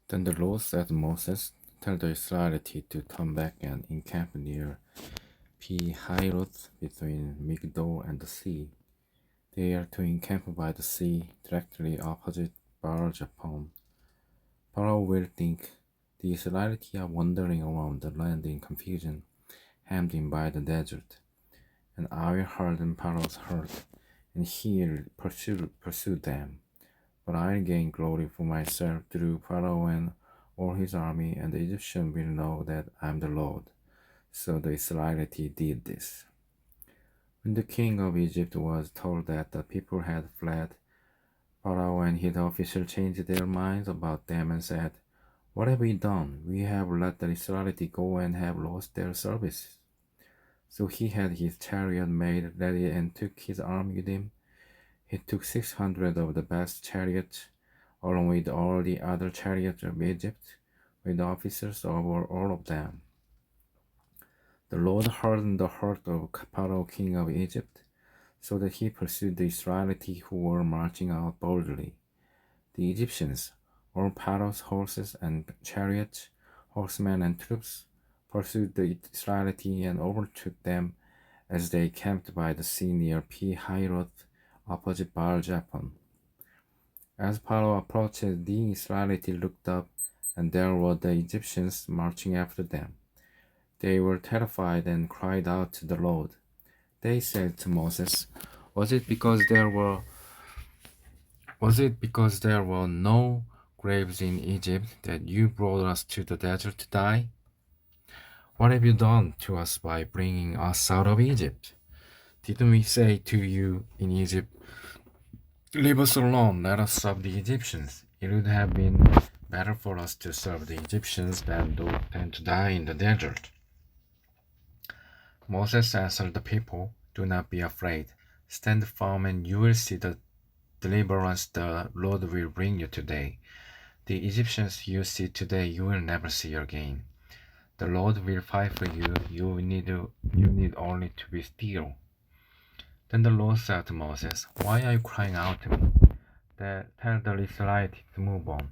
Then the Lord said to Moses, Tell the Israelites to turn back and encamp near Pi-hahiroth between Migdol and the sea. They are to encamp by the sea, directly opposite Baal-Zephon. Pharaoh will think the Israelites are wandering around the land in confusion, hemmed in by the desert. And I will harden Pharaoh's heart, and he will pursue them. But I'll gain glory for myself through Pharaoh and all his army, and the Egyptians will know that I am the Lord. So the Israelites did this. When the king of Egypt was told that the people had fled, Pharaoh and his officials changed their minds about them and said, What have we done? We have let the Israelites go and have lost their service. So he had his chariot made ready and took his army with him. He took 600 of the best chariots, along with all the other chariots of Egypt, with officers over all of them. The Lord hardened the heart of Pharaoh, king of Egypt, so that he pursued the Israelites who were marching out boldly. The Egyptians, all Pharaoh's horses and chariots, horsemen and troops, pursued the Israelites and overtook them as they camped by the sea near Pi-hahiroth, opposite Baal-Zephon. As Pharaoh approached, the Israelites looked up, and there were the Egyptians marching after them. They were terrified and cried out to the Lord. They said to Moses, Was it because there were no graves in Egypt that you brought us to the desert to die? What have you done to us by bringing us out of Egypt? Didn't we say to you in Egypt, Leave us alone, let us serve the Egyptians? It would have been better for us to serve the Egyptians than to die in the desert. Moses answered the people, Do not be afraid. Stand firm and you will see the deliverance the Lord will bring you today. The Egyptians you see today you will never see again. The Lord will fight for you. You need only to be still. Then the Lord said to Moses, Why are you crying out to me? Tell the Israelites to move on.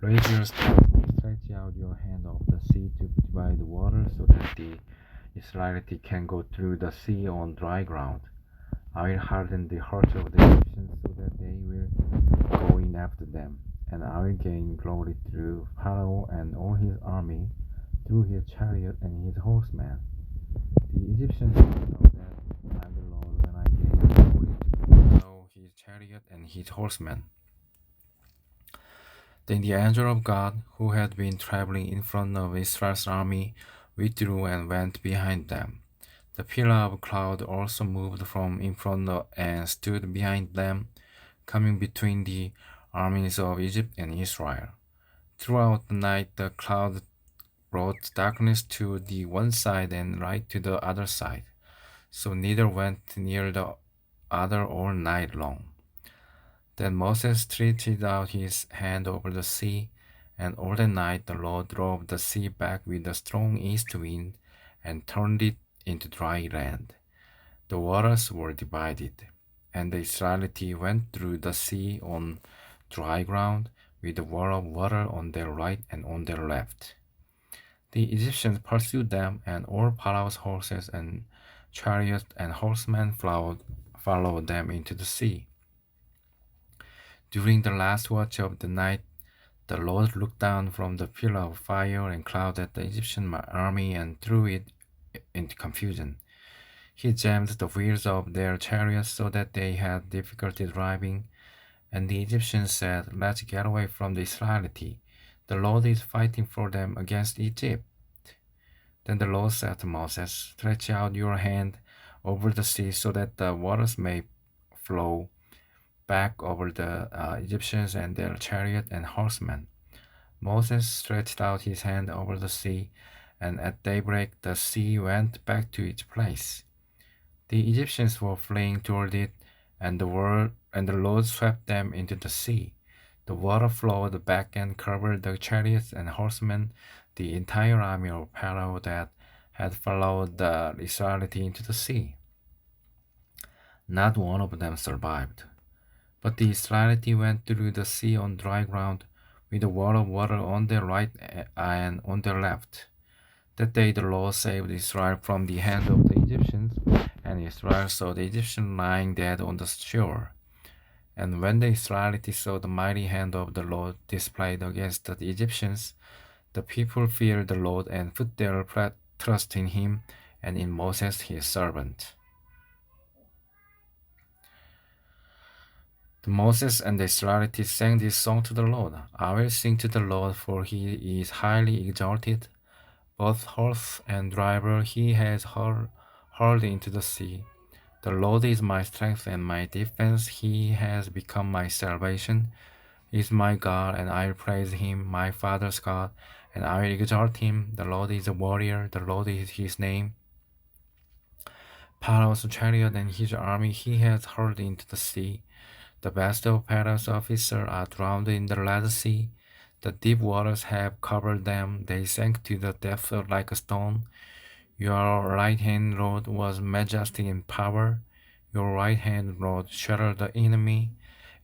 Raise your staff and stretch out your hand over the sea to divide the water so that the Israelites can go through the sea on dry ground. I will harden the hearts of the Egyptians so that they will go in after them, and I will gain glory through Pharaoh and all his army, through his chariot and his horsemen. The Egyptians will know that I am the Lord when I gain glory through Pharaoh, his chariot, and his horsemen. Then the angel of God, who had been traveling in front of Israel's army, withdrew and went behind them. The pillar of cloud also moved from in front and stood behind them, coming between the armies of Egypt and Israel. Throughout the night the cloud brought darkness to the one side and light to the other side, so neither went near the other all night long. Then Moses stretched out his hand over the sea, and all the night the Lord drove the sea back with a strong east wind and turned it into dry land. The waters were divided, and the Israelites went through the sea on dry ground with a wall of water on their right and on their left. The Egyptians pursued them, and all Pharaoh's horses and chariots and horsemen followed them into the sea. During the last watch of the night, the Lord looked down from the pillar of fire and cloud at the Egyptian army and threw it into confusion. He jammed the wheels of their chariots so that they had difficulty driving, and the Egyptians said, Let's get away from the Israelites. The Lord is fighting for them against Egypt. Then the Lord said to Moses, Stretch out your hand over the sea so that the waters may flow back over the Egyptians and their chariot and horsemen. Moses stretched out his hand over the sea, and at daybreak the sea went back to its place. The Egyptians were fleeing toward it, and the Lord swept them into the sea. The water flowed back and covered the chariots and horsemen, the entire army of Pharaoh that had followed the Israelites into the sea. Not one of them survived. But the Israelites went through the sea on dry ground with a wall of water on their right and on their left. That day the Lord saved Israel from the hand of the Egyptians, and Israel saw the Egyptian lying dead on the shore. And when the Israelites saw the mighty hand of the Lord displayed against the Egyptians, the people feared the Lord and put their trust in him and in Moses his servant. Moses and the Israelites sang this song to the Lord. I will sing to the Lord, for he is highly exalted. Both horse and driver he has hurled into the sea. The Lord is my strength and my defense. He has become my salvation. He is my God, and I will praise him, my father's God, and I will exalt him. The Lord is a warrior. The Lord is his name. Pharaoh's chariot and his army he has hurled into the sea. The best of Pharaoh's officers are drowned in the Red Sea. The deep waters have covered them. They sank to the depths like a stone. Your right hand, Lord, was majestic in power. Your right hand, Lord, shattered the enemy.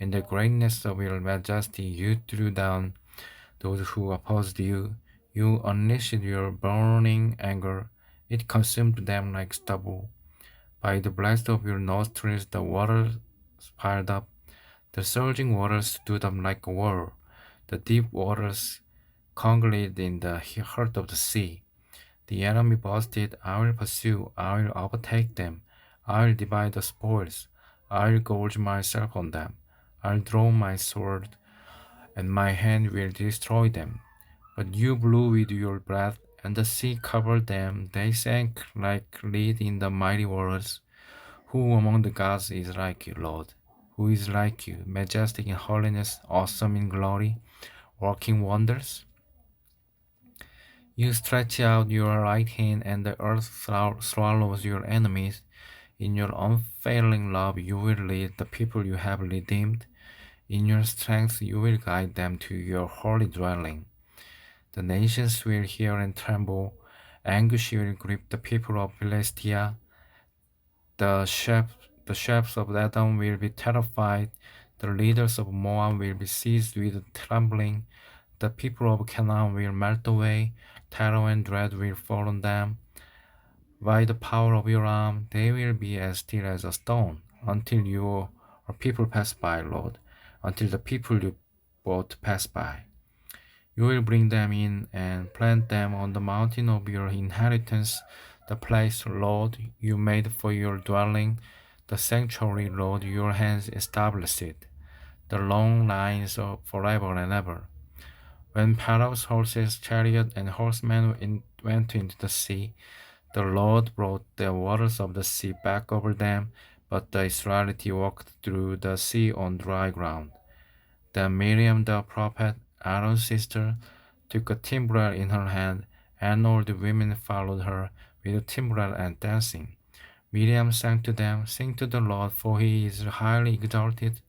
In the greatness of your majesty, you threw down those who opposed you. You unleashed your burning anger. It consumed them like stubble. By the blast of your nostrils, the waters piled up. The surging waters stood up like a wall. The deep waters congealed in the heart of the sea. The enemy boasted, I will pursue, I will overtake them, I will divide the spoils, I will gorge myself on them, I will draw my sword, and my hand will destroy them. But you blew with your breath, and the sea covered them. They sank like lead in the mighty waters. Who among the gods is like you, Lord? Who is like you, majestic in holiness, awesome in glory, working wonders? You stretch out your right hand, and the earth swallows your enemies. In your unfailing love, you will lead the people you have redeemed. In your strength, you will guide them to your holy dwelling. The nations will hear and tremble. Anguish will grip the people of Philistia. The chefs of Edom will be terrified. The leaders of Moab will be seized with trembling. The people of Canaan will melt away. Terror and dread will fall on them. By the power of your arm, they will be as still as a stone, until your people pass by, Lord, until the people you bought pass by. You will bring them in and plant them on the mountain of your inheritance, the place, Lord, you made for your dwelling, the sanctuary, Lord, your hands established it, the long lines of forever and ever. When Pharaoh's horses, chariot, and horsemen went into the sea, the Lord brought the waters of the sea back over them, but the Israelites walked through the sea on dry ground. Then Miriam the prophet, Aaron's sister, took a timbrel in her hand, and all the women followed her with a timbrel and dancing. Miriam sang to them, Sing to the Lord, for he is highly exalted.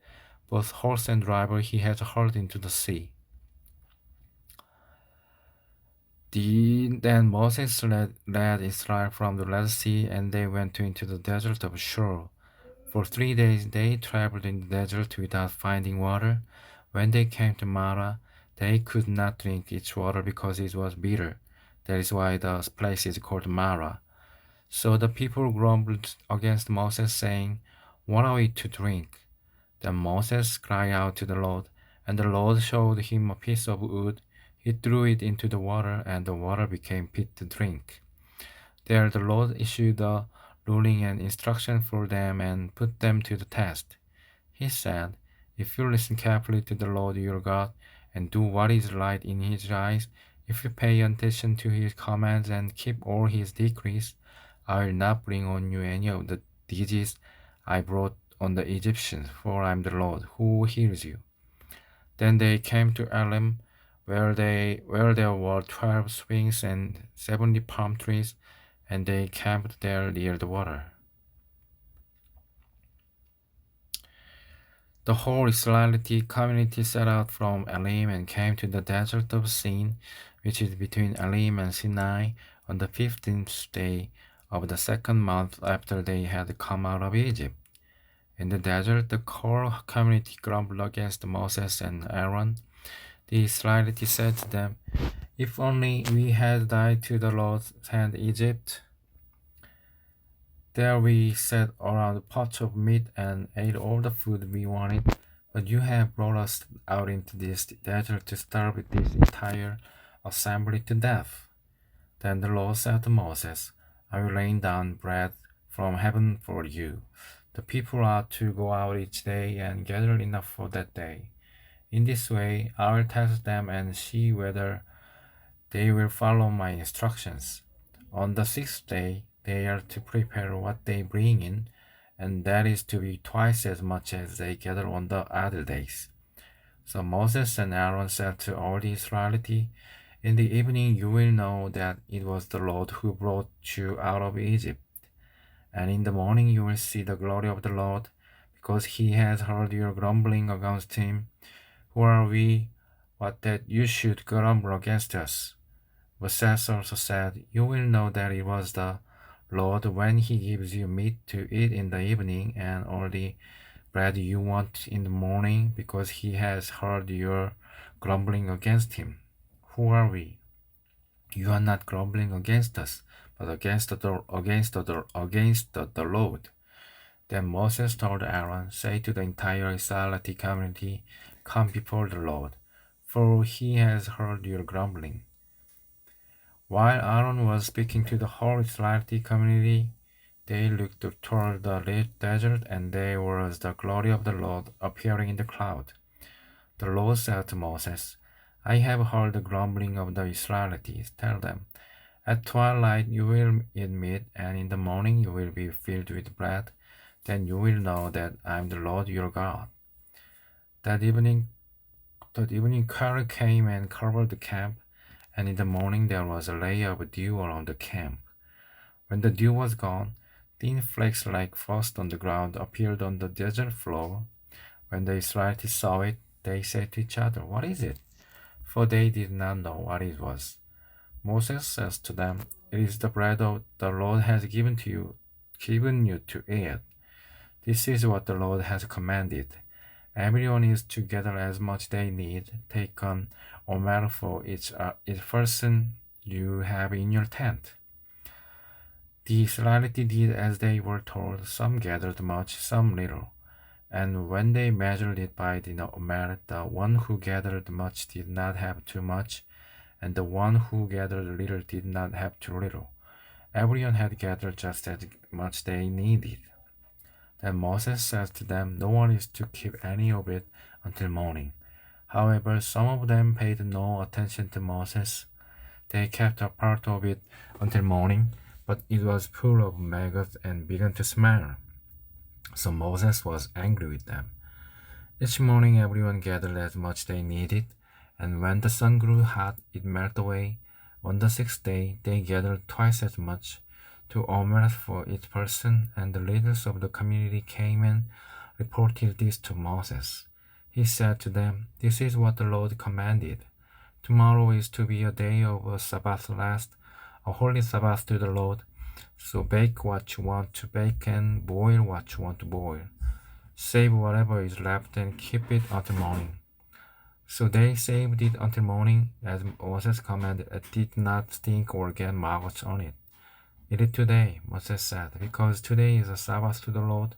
Both horse and driver he has hurled into the sea. Then Moses led Israel from the Red Sea, and they went into the desert of Shur. For 3 days they traveled in the desert without finding water. When they came to Marah, they could not drink its water because it was bitter. That is why the place is called Marah. So the people grumbled against Moses, saying, What are we to drink? Then Moses cried out to the Lord, and the Lord showed him a piece of wood. He threw it into the water, and the water became fit to drink. There the Lord issued a ruling and instruction for them and put them to the test. He said, If you listen carefully to the Lord your God and do what is right in his eyes, if you pay attention to his commands and keep all his decrees, I will not bring on you any of the disease I brought on the Egyptians, for I am the Lord who heals you. Then they came to Elim, where there were 12 springs and 70 palm trees, and they camped there near the water. The whole Israelite community set out from Elim and came to the desert of Sin, which is between Elim and Sinai, on the 15th day of the 2nd month after they had come out of Egypt. In the desert, the whole community grumbled against Moses and Aaron. The Israelites said to them, "If only we had died to the Lord's hand in Egypt. There we sat around a pot of meat and ate all the food we wanted, but you have brought us out into this desert to starve this entire assembly to death." Then the Lord said to Moses, "I will rain down bread from heaven for you. The people are to go out each day and gather enough for that day. In this way, I will test them and see whether they will follow my instructions. On the sixth day, they are to prepare what they bring in, and that is to be twice as much as they gather on the other days." So Moses and Aaron said to all the Israelites, "In the evening you will know that it was the Lord who brought you out of Egypt. And in the morning you will see the glory of the Lord, because he has heard your grumbling against him. Who are we, what that you should grumble against us?" Moses also said, "You will know that it was the Lord when he gives you meat to eat in the evening and all the bread you want in the morning, because he has heard your grumbling against him. Who are we? You are not grumbling against us, but against the Lord." Then Moses told Aaron, "Say to the entire Israelite community, 'Come before the Lord, for he has heard your grumbling.'" While Aaron was speaking to the whole Israelite community, they looked toward the desert, and there was the glory of the Lord appearing in the cloud. The Lord said to Moses, "I have heard the grumbling of the Israelites. Tell them, at twilight you will eat meat, and in the morning you will be filled with bread. Then you will know that I am the Lord your God." That evening, quail came and covered the camp, and in the morning there was a layer of dew around the camp. When the dew was gone, thin flakes like frost on the ground appeared on the desert floor. When the Israelites saw it, they said to each other, "What is it?" For they did not know what it was. Moses says to them, "It is the bread the Lord has given you to eat. This is what the Lord has commanded. Everyone is to gather as much they need. Take on omer for each person you have in your tent." The Israelites did as they were told. Some gathered much, some little. And when they measured it by the omer, the one who gathered much did not have too much, and the one who gathered little did not have too little. Everyone had gathered just as much they needed. Then Moses says to them, "No one is to keep any of it until morning." However, some of them paid no attention to Moses. They kept a part of it until morning, but it was full of maggots and began to smell. So Moses was angry with them. Each morning everyone gathered as much they needed, and when the sun grew hot, it melted away. On the sixth day, they gathered twice as much, 2 omers for each person, and the leaders of the community came and reported this to Moses. He said to them, "This is what the Lord commanded. Tomorrow is to be a day of a Sabbath rest, a holy Sabbath to the Lord. So bake what you want to bake and boil what you want to boil. Save whatever is left and keep it until morning." So they saved it until morning, as Moses commanded. It did not stink or get maggots on it. "Eat it today," Moses said, "because today is a Sabbath to the Lord.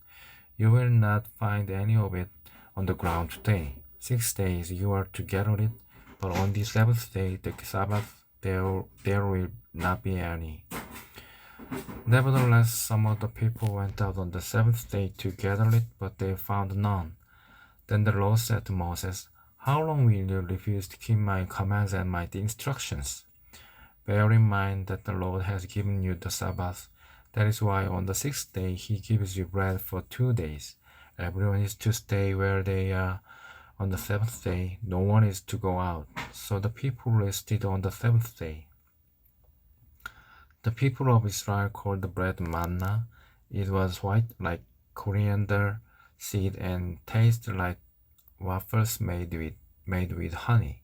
You will not find any of it on the ground today. 6 days you are to gather it, but on the seventh day, the Sabbath, there will not be any." Nevertheless, some of the people went out on the seventh day to gather it, but they found none. Then the Lord said to Moses, "How long will you refuse to keep my commands and my instructions? Bear in mind that the Lord has given you the Sabbath. That is why on the sixth day he gives you bread for 2 days. Everyone is to stay where they are. On the seventh day, no one is to go out." So the people rested on the seventh day. The people of Israel called the bread manna. It was white like coriander seed and tasted like waffles made with honey.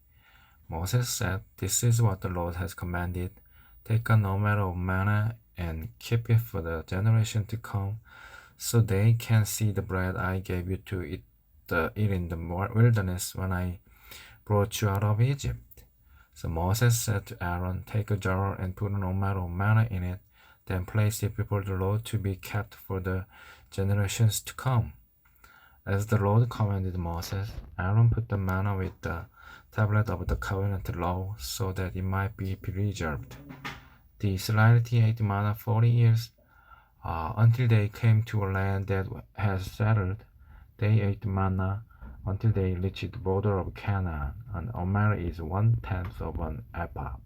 Moses said, "This is what the Lord has commanded. Take an omer of manna and keep it for the generation to come, so they can see the bread I gave you to eat in the wilderness when I brought you out of Egypt. So Moses said to Aaron, take a jar and put an omer of manna in it, then place it before the Lord to be kept for the generations to come. As the Lord commanded Moses, Aaron put the manna with the tablet of the covenant law so that it might be preserved. The Israelites ate manna 40 years until they came to a land that has settled. They ate manna until they reached the border of Canaan. An omer is 1/10 of an ephah.